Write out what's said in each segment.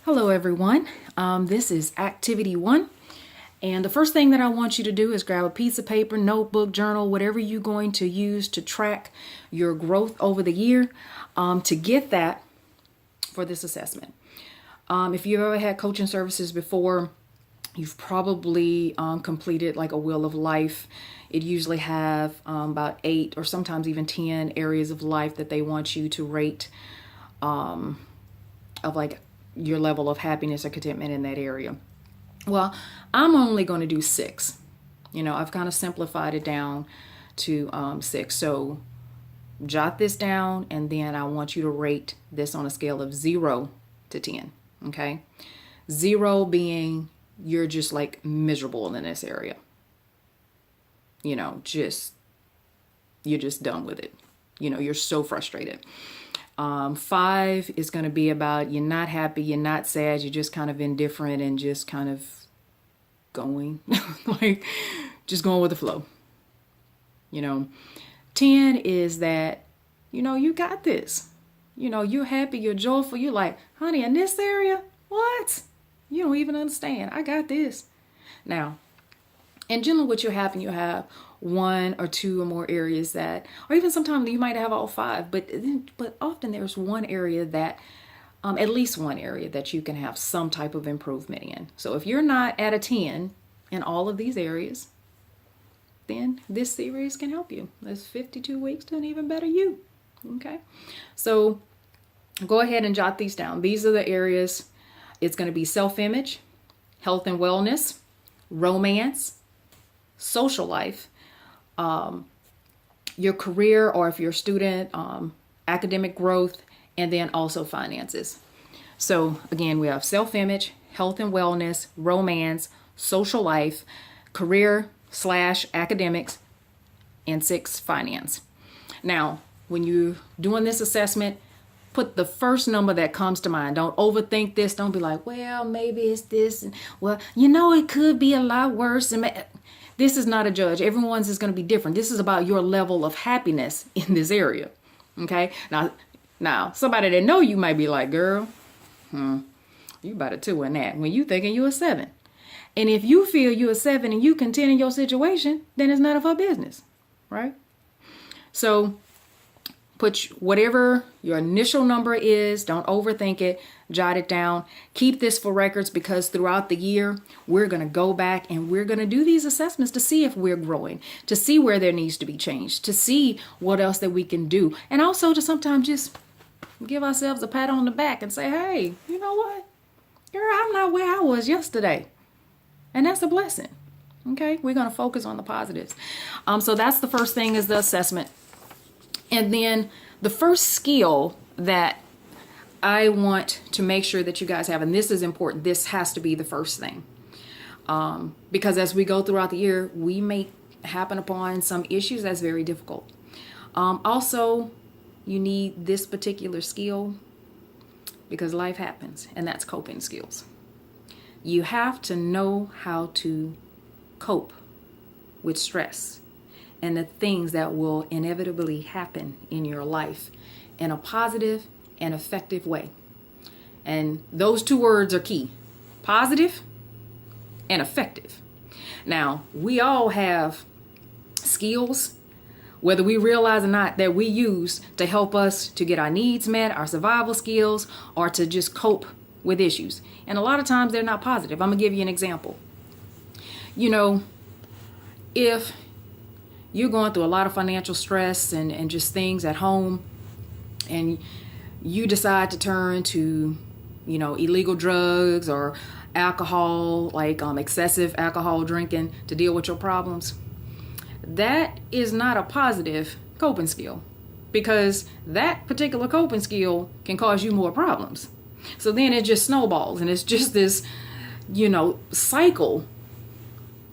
Hello everyone, this is activity 1, and the first thing that I want you to do is grab a piece of paper, notebook, journal, whatever you're going to use to track your growth over the year to get that for this assessment. If you've ever had coaching services before, you've probably completed like a wheel of life. It usually have about 8 or sometimes even 10 areas of life that they want you to rate of like your level of happiness or contentment in that area. Well, I'm only going to do 6. I've kind of simplified it down to 6. So jot this down, and then I want you to rate this on a scale of 0 to 10. Okay. 0 being you're just like miserable in this area. You're just done with it. You're so frustrated. 5 is going to be about you're not happy, you're not sad, you're just kind of indifferent and just kind of going, like just going with the flow. 10 is that, you got this. You're happy, you're joyful, you're like, honey, in this area, what? You don't even understand. I got this. Now, in general, what you have 1 or 2 or more areas that, or even sometimes you might have all 5, but often there's one area that, at least one area that you can have some type of improvement in. So if you're not at a 10 in all of these areas, then this series can help you. There's 52 weeks to an even better you. Okay. So go ahead and jot these down. These are the areas. It's going to be self-image, health and wellness, romance, social life, your career, or if you're a student, academic growth, and then also finances. So again, we have self-image, health and wellness, romance, social life, career / academics, and 6, finance. Now, when you're doing this assessment, put the first number that comes to mind. Don't overthink this. Don't be like, well, maybe it's this. And, well, it could be a lot worse. And this is not a judge. Everyone's is going to be different. This is about your level of happiness in this area. Okay. Now, somebody that know you might be like, girl, you about a 2 in that when you thinking you a 7. And if you feel you a 7 and you content in your situation, then it's none of her business. Right. So put whatever your initial number is. Don't overthink it. Jot it down. Keep this for records, because throughout the year, we're going to go back and we're going to do these assessments to see if we're growing, to see where there needs to be change, to see what else that we can do. And also to sometimes just give ourselves a pat on the back and say, hey, you know what? Girl, I'm not where I was yesterday. And that's a blessing. Okay. We're going to focus on the positives. So that's the first thing, is the assessment. And then the first skill that I want to make sure that you guys have, and this is important, this has to be the first thing. Because as we go throughout the year, we may happen upon some issues that's very difficult. Also, you need this particular skill because life happens, and that's coping skills. You have to know how to cope with stress and the things that will inevitably happen in your life in a positive and effective way. And those 2 words are key: positive and effective. Now, we all have skills, whether we realize or not, that we use to help us to get our needs met, our survival skills, or to just cope with issues. And a lot of times they're not positive. I'm gonna give you an example. If you're going through a lot of financial stress and just things at home, and you decide to turn to, illegal drugs or alcohol, like excessive alcohol drinking to deal with your problems, that is not a positive coping skill, because that particular coping skill can cause you more problems. So then it just snowballs, and it's just this, cycle,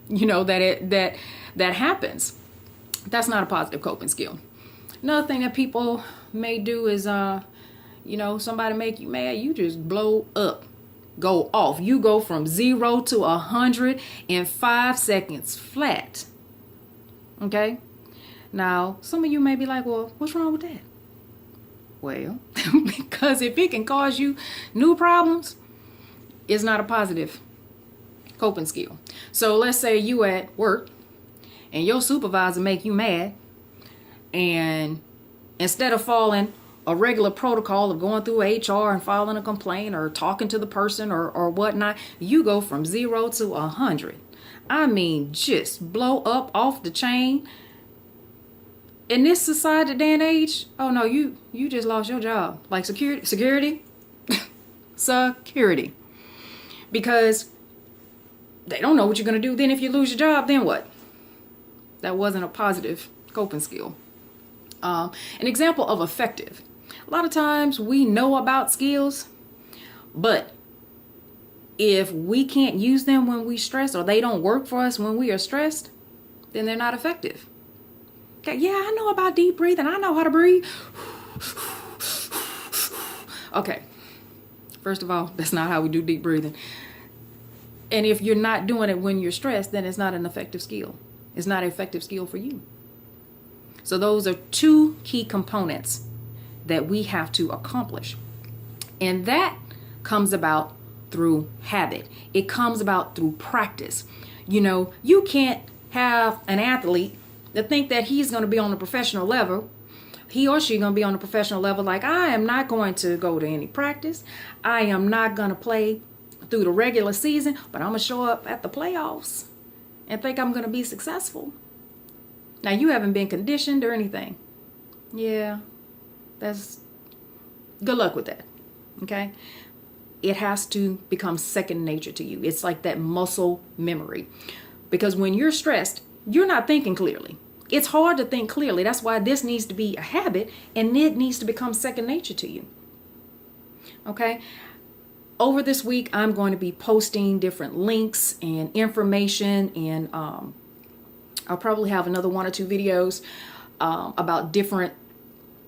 that happens. That's not a positive coping skill. Another thing that people may do is, somebody make you mad, you just blow up, go off. You go from 0 to 100 in 5 seconds flat. Okay. Now, some of you may be like, well, what's wrong with that? Well, because if it can cause you new problems, is not a positive coping skill. So let's say you at work and your supervisor make you mad, and instead of following a regular protocol of going through HR and filing a complaint or talking to the person or whatnot, you go from 0 to 100. I mean, just blow up off the chain. In this society day and age, oh no, you just lost your job. Like security, security. Because they don't know what you're going to do. Then if you lose your job, then what? That wasn't a positive coping skill. An example of effective. A lot of times we know about skills, but if we can't use them when we stress, or they don't work for us when we are stressed, then they're not effective. Okay, yeah, I know about deep breathing. I know how to breathe. Okay, first of all, that's not how we do deep breathing. And if you're not doing it when you're stressed, then it's not an effective skill. It's not an effective skill for you. So those are two key components that we have to accomplish. And that comes about through habit. It comes about through practice. You know, you can't have an athlete that think that he's going to be on a professional level. He or she going to be on a professional level like, I am not going to go to any practice. I am not going to play through the regular season, but I'm going to show up at the playoffs and think I'm going to be successful. Now, you haven't been conditioned or anything. Yeah, that's good luck with that. Okay? It has to become second nature to you. It's like that muscle memory. Because when you're stressed, you're not thinking clearly. It's hard to think clearly. That's why this needs to be a habit, and it needs to become second nature to you. Okay? Over this week, I'm going to be posting different links and information, and I'll probably have another 1 or 2 videos about different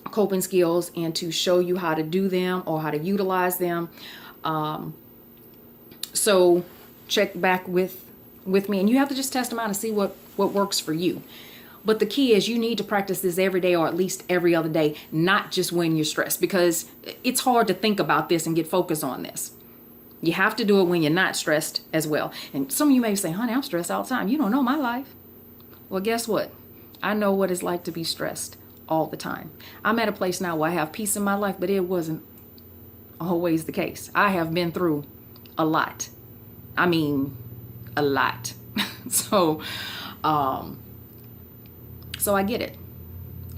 coping skills and to show you how to do them or how to utilize them. So check back with me, and you have to just test them out and see what works for you. But the key is you need to practice this every day or at least every other day, not just when you're stressed, because it's hard to think about this and get focused on this. You have to do it when you're not stressed as well. And some of you may say, honey, I'm stressed all the time. You don't know my life. Well, guess what? I know what it's like to be stressed all the time. I'm at a place now where I have peace in my life, but it wasn't always the case. I have been through a lot. I mean, a lot. So I get it.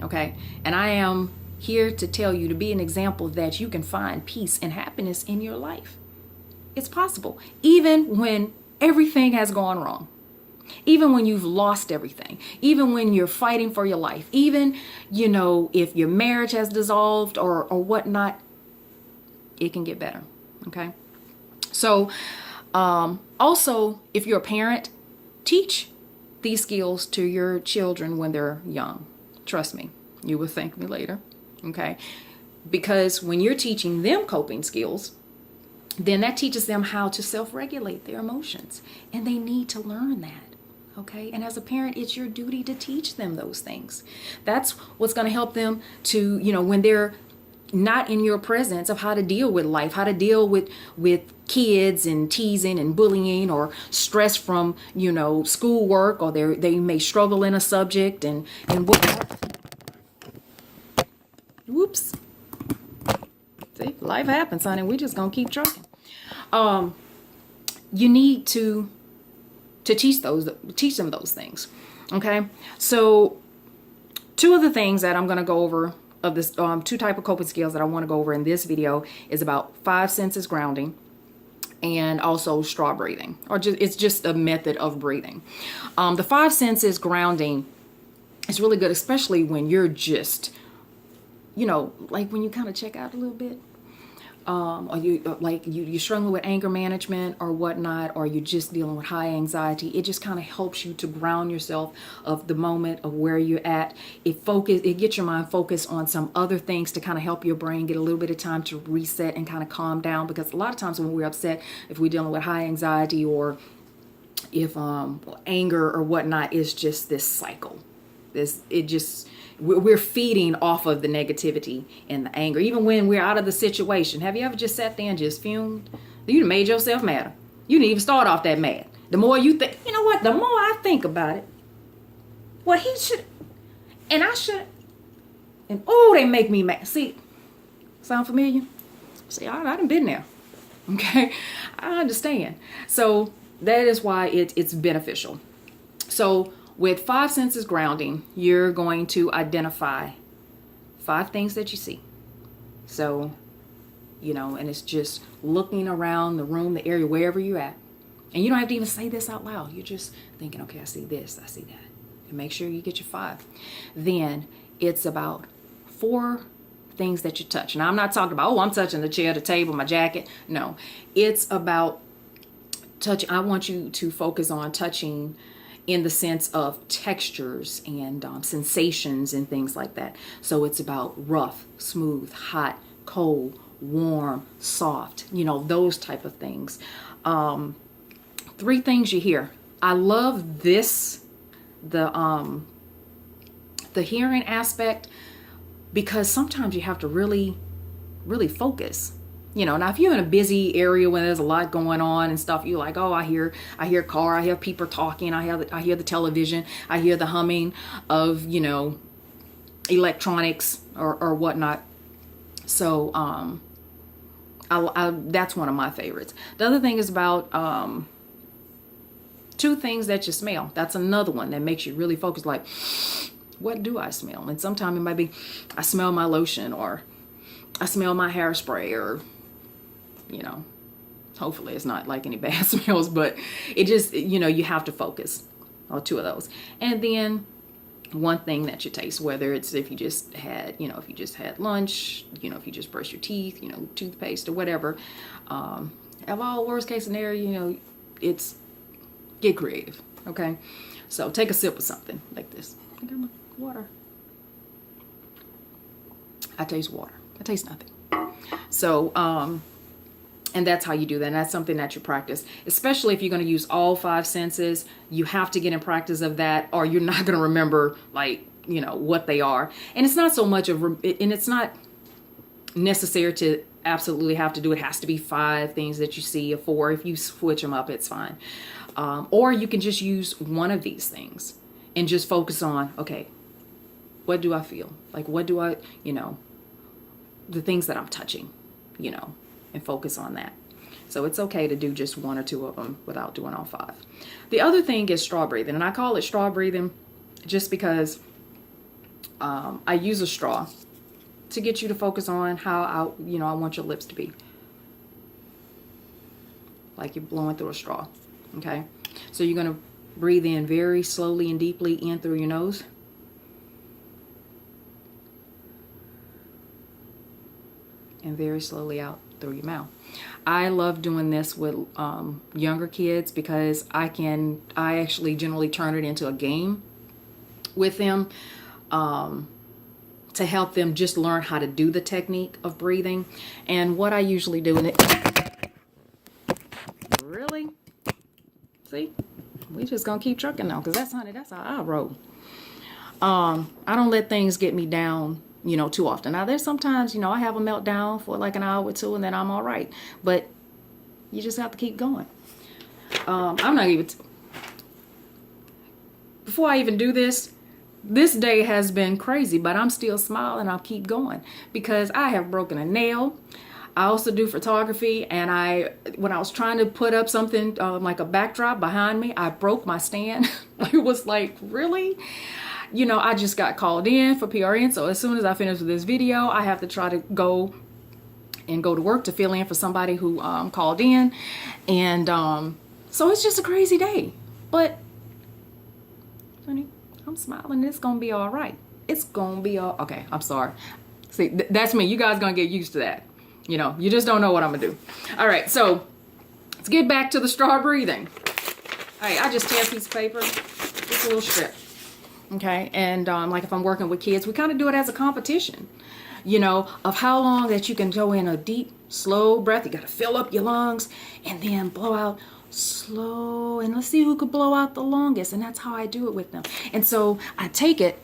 Okay. And I am here to tell you, to be an example that you can find peace and happiness in your life. It's possible. Even when everything has gone wrong. Even when you've lost everything. Even when you're fighting for your life. Even, if your marriage has dissolved or whatnot, it can get better. Okay. So, also, if you're a parent, teach these skills to your children when they're young. Trust me, you will thank me later. Okay. Because when you're teaching them coping skills, then that teaches them how to self-regulate their emotions. And they need to learn that. Okay. And as a parent, it's your duty to teach them those things. That's what's going to help them to, when they're not in your presence, of how to deal with life, how to deal with kids and teasing and bullying or stress from, schoolwork, or they may struggle in a subject and what. Whoops. See, life happens, honey. We just gonna keep trucking. You need to teach them those things. Okay. So 2 of the things that I'm gonna go over of this 2 type of coping skills that I want to go over in this video is about 5 senses grounding and also straw breathing, or it's just a method of breathing. The 5 senses grounding is really good, especially when you're just, like when you kind of check out a little bit, or you're struggling with anger management or whatnot, or you're just dealing with high anxiety. It just kind of helps you to ground yourself of the moment of where you're at. It gets your mind focused on some other things to kind of help your brain get a little bit of time to reset and kind of calm down. Because a lot of times when we're upset, if we're dealing with high anxiety or if anger or whatnot, is just this cycle. We're feeding off of the negativity and the anger. Even when we're out of the situation. Have you ever just sat there and just fumed? You done made yourself madder. You didn't even start off that mad. The more you think, you know what? The more I think about it, what he should, and I should, and oh, they make me mad. See, sound familiar? See, I done been there. Okay, I understand. So that is why it's beneficial. So with 5 senses grounding, you're going to identify 5 things that you see. So, you know, and it's just looking around the room, the area, wherever you're at. And you don't have to even say this out loud. You're just thinking, okay, I see this, I see that. And make sure you get your 5. Then it's about 4 things that you touch. And I'm not talking about, oh, I'm touching the chair, the table, my jacket. No, it's about touch. I want you to focus on touching in the sense of textures and sensations and things like that. So it's about rough, smooth, hot, cold, warm, soft, you know, those type of things. 3 things you hear. I love this, the hearing aspect, because sometimes you have to really focus. You know, now if you're in a busy area when there's a lot going on and stuff, you're like, oh, I hear car, I hear people talking, I hear the television, I hear the humming of, you know, electronics or whatnot. So that's one of my favorites. The other thing is about 2 things that you smell. That's another one that makes you really focus, like, what do I smell? And sometimes it might be, I smell my lotion, or I smell my hairspray, or, you know, hopefully it's not like any bad smells, but it just, you know, you have to focus on 2 of those. And then 1 thing that you taste, whether it's if you just had, you know, if you just had lunch, you know, if you just brush your teeth, you know, toothpaste or whatever. Of all worst case scenario, you know, it's get creative. Okay. So take a sip of something like this. I got my water. I taste water. I taste nothing. So, and that's how you do that. And that's something that you practice, especially if you're going to use all 5 senses. You have to get in practice of that, or you're not going to remember, like, you know, what they are. And it's not so much of, and it's not necessary to absolutely have to do it. Has to be 5 things that you see, or 4. If you switch them up, it's fine. Or you can just use one of these things and just focus on, okay, what do I feel? Like, what do I, you know, the things that I'm touching, you know, and focus on that. So it's okay to do just 1 or 2 of them without doing all 5. The other thing is straw breathing. And I call it straw breathing just because I use a straw to get you to focus on how I want your lips to be. Like you're blowing through a straw. Okay. So you're going to breathe in very slowly and deeply in through your nose. And very slowly out through your mouth. I love doing this with younger kids because I actually generally turn it into a game with them to help them just learn how to do the technique of breathing. And what I usually do in it, really? See, we just gonna keep trucking now, because that's how I roll. I don't let things get me down, you know, too often. Now, there's sometimes, you know, I have a meltdown for like an hour or 2 and then I'm all right. But you just have to keep going. I'm not even, before I even do this day has been crazy, but I'm still smiling. I'll keep going because I have broken a nail. I also do photography, and when I was trying to put up something like a backdrop behind me, I broke my stand. It was like, really? You know, I just got called in for PRN, so as soon as I finish with this video, I have to try to go to work to fill in for somebody who called in. And so it's just a crazy day. But, honey, I'm smiling. It's going to be all right. It's going to be all... Okay, I'm sorry. See, that's me. You guys going to get used to that. You know, you just don't know what I'm going to do. All right, so let's get back to the straw breathing. All right, I just tear a piece of paper, just a little strip. Okay, and like if I'm working with kids, we kind of do it as a competition, you know, of how long that you can go in a deep, slow breath. You got to fill up your lungs and then blow out slow. And let's see who could blow out the longest. And that's how I do it with them. And so I take it,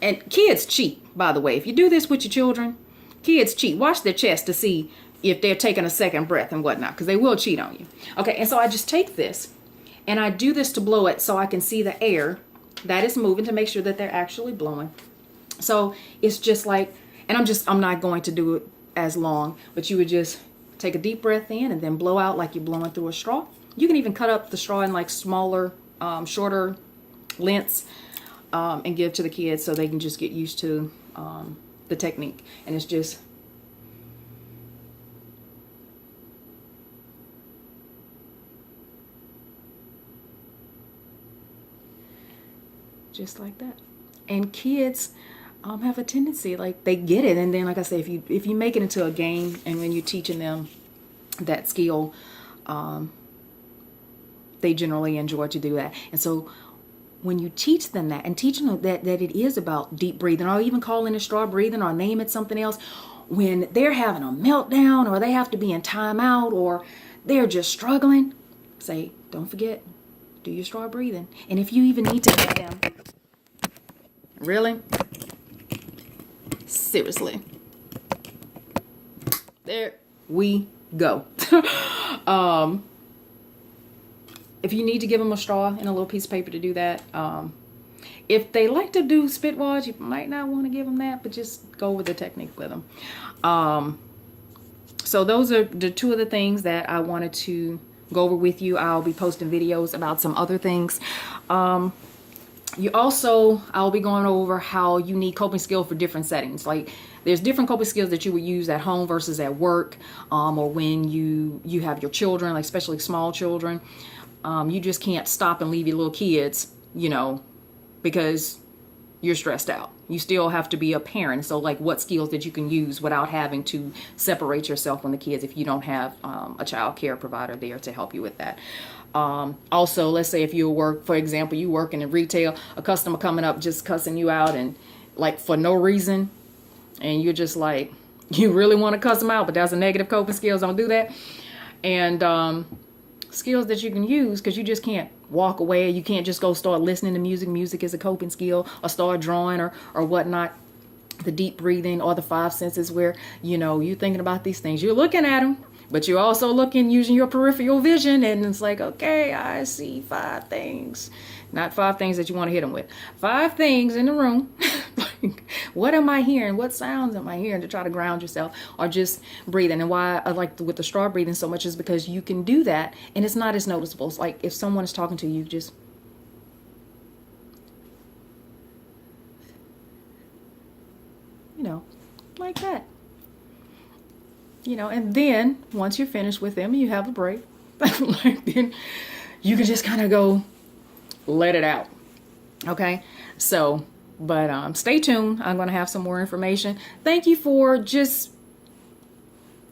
and kids cheat, by the way. If you do this with your children, kids cheat. Watch their chest to see if they're taking a second breath and whatnot, because they will cheat on you. Okay, and so I just take this and I do this to blow it so I can see the air that is moving to make sure that they're actually blowing. So it's just like, and I'm not going to do it as long, but you would just take a deep breath in and then blow out like you're blowing through a straw. You can even cut up the straw in like smaller, shorter lengths, and give to the kids so they can just get used to the technique. And it's just like that. And kids have a tendency, like, they get it, and then, like I say, if you make it into a game and when you're teaching them that skill, they generally enjoy to do that. And so when you teach them that, and teaching them that it is about deep breathing, or even calling it straw breathing, or name it something else, when they're having a meltdown, or they have to be in timeout, or they're just struggling, say, don't forget, do your straw breathing. And if you even need to have them, really, seriously, there we go. If you need to give them a straw and a little piece of paper to do that, if they like to do spit wads, you might not want to give them that, but just go with the technique with them. So those are the two of the things that I wanted to go over with you. I'll be posting videos about some other things. I'll be going over how you need coping skills for different settings. Like, there's different coping skills that you would use at home versus at work, or when you have your children, like especially small children. You just can't stop and leave your little kids, because you're stressed out. You still have to be a parent. So, like, what skills that you can use without having to separate yourself from the kids if you don't have a child care provider there to help you with that. Also, let's say if you work, for example, you working in retail, a customer coming up just cussing you out and like for no reason, and you're just like, you really want to cuss them out, but that's a negative coping skills. Don't do that. And skills that you can use, because you just can't walk away. You can't just go start listening to music. Music is a coping skill, or start drawing or whatnot. The deep breathing, or the 5 senses, where you're thinking about these things, you're looking at them, but you're also looking using your peripheral vision, and it's like, okay, I see 5 things. Not 5 things that you want to hit them with. 5 things in the room. Like, what am I hearing? What sounds am I hearing, to try to ground yourself, or just breathing. And why I like with the straw breathing so much is because you can do that and it's not as noticeable. It's like if someone is talking to you, just like that. And then once you're finished with them and you have a break, like, then you can just kind of go let it out. Okay, so, but stay tuned. I'm going to have some more information. Thank you for just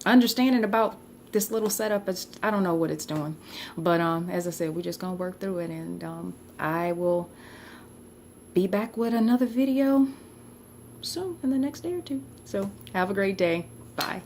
understanding about this little setup. I don't know what it's doing, but as I said, we're just going to work through it, and I will be back with another video soon, in the next day or two. So have a great day. Bye.